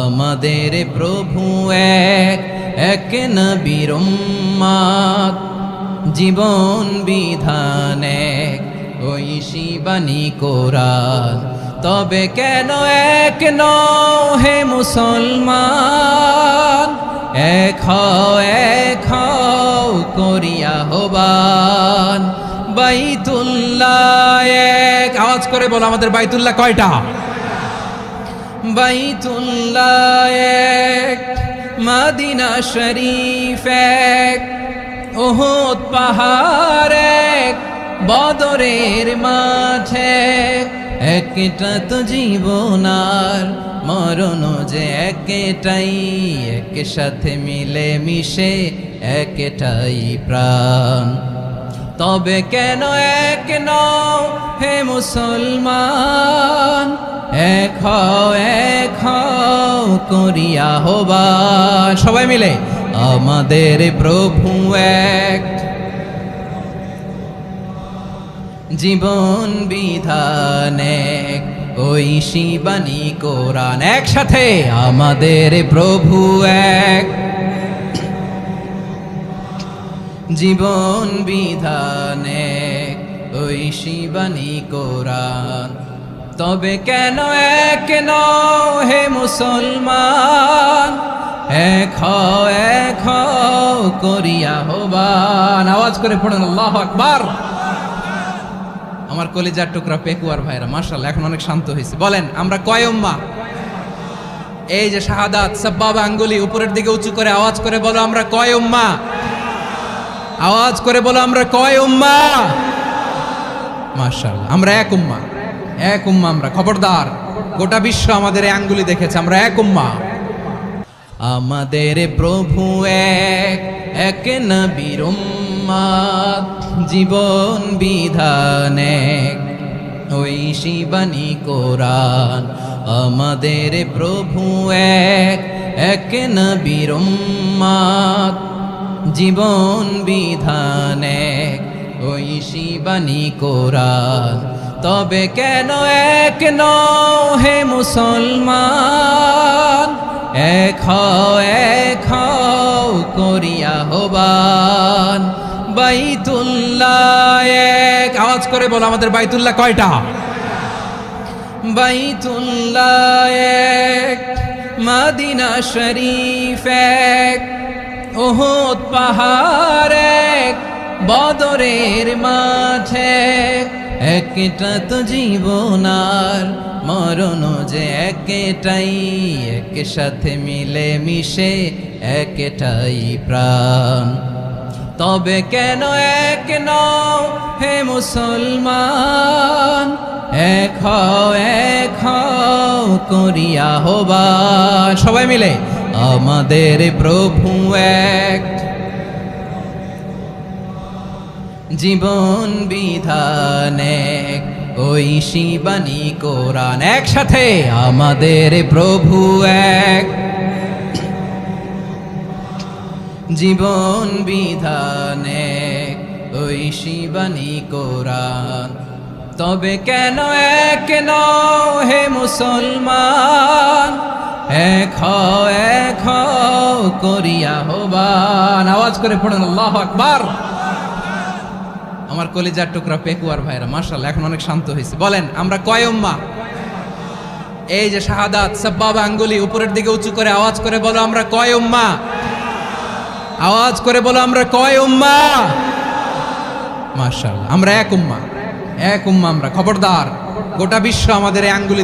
আমাদের প্রভু এক, এক নবীর উম্মত, জীবন বিধান এক, ঐশী বাণী কোরআন। তবে কেন এক নও হে মুসলমান, এক হও করিয়া আহ্বান। বাইতুল্লাহ এক, আওয়াজ করে বলো আমাদের বাইতুল্লাহ কয়টা? বাইতুল্লাহ এক, মদিনা শরীফ এক, উহুদ পাহাড় এক, বদরের মাঠে। একটা তো জীবন আর মরণ যে একটাই, এক সাথে মিলে মিশে একটাই প্রাণ। তবে কেন এক নও হে মুসলমান, এক হও করিয়া আহ্বান। সবাই মিলে আমাদের প্রভু এক, জীবন বিধান এক, ঐশী বাণী কোরআন। একসাথে আমাদের প্রভু এক, জীবন বিধান এক, ঐশী বাণী কোরআন। তবে কেন এক নও হে মুসলমান, এক হও করিয়া আহ্বান। আওয়াজ করে পড়ুন আল্লাহু আকবার। আমার কলিজার টুকরা পেকুয়ার ভাইরা মাশাআল্লাহ এখন অনেক শান্ত হয়েছে। বলেন আমরা কয় উম্মাহ? এই যে শাহাদাত সাব্বাবা আঙ্গুলি উপরের দিকে উঁচু করে আওয়াজ করে বলো আমরা কয় উম্মাহ? আওয়াজ করে বলো আমরা কয় উম্মাহ? মাশাআল্লাহ আমরা এক উম্মাহ, এক উম্মাহ আমরা। খবরদার, গোটা বিশ্ব আমাদের এই আঙ্গুলি দেখেছে, আমরা এক উম্মাহ। আমাদের প্রভু এক, এক নবীর উম্মত, জীবন বিধান এক, ঐশী বাণী কোরআন। আমাদের প্রভু এক, এক নবীর উম্মত, জীবন বিধান এক, ঐশী বাণী কোরআন। তবে কেন এক নও হে মুসলমান, এক হও করিয়া আহ্বান। বাইতুল্লাহ এক, আওয়াজ করে বলো আমাদের বাইতুল্লাহ কয়টা? বাইতুল্লাহ এক, মদিনা শরীফ এক, উহুদ পাহাড় এক, বদরের মাঠে। একটা তো জীবন আর মরণ যে একটাই, এক সাথে মিলে মিশে একটাই প্রাণ। তবে কেন এক নও হে মুসলমান, এক হও করিয়া আহ্বান। সবাই মিলে আমাদের প্রভু এক, জীবন বিধান এক, ঐশী বাণী কোরআন। একসাথে আমাদের প্রভু এক, জীবন বিধান এক, ঐশী বাণী কোরআন। তবে কেন এক নও হে মুসলমান, এক হও করিয়া আহ্বান। আওয়াজ করে পড়ুন আল্লাহু আকবার। আমার কলিজার টুকরা পেকুয়ার ভাইরা মাশাআল্লাহ এখন অনেক শান্ত হয়েছে। বলেন আমরা কয় উম্মাহ? এই যে শাহাদাত সাব্বাবা আঙ্গুলি উপরের দিকে উঁচু করে আওয়াজ করে বলো আমরা কয় উম্মাহ? আওয়াজ করে বলো আমরা কয় উম্মাহ? মাশাআল্লাহ আমরা এক উম্মাহ, এক উম্মাহ আমরা। খবরদার, গোটা বিশ্ব আমাদের এই আঙ্গুলি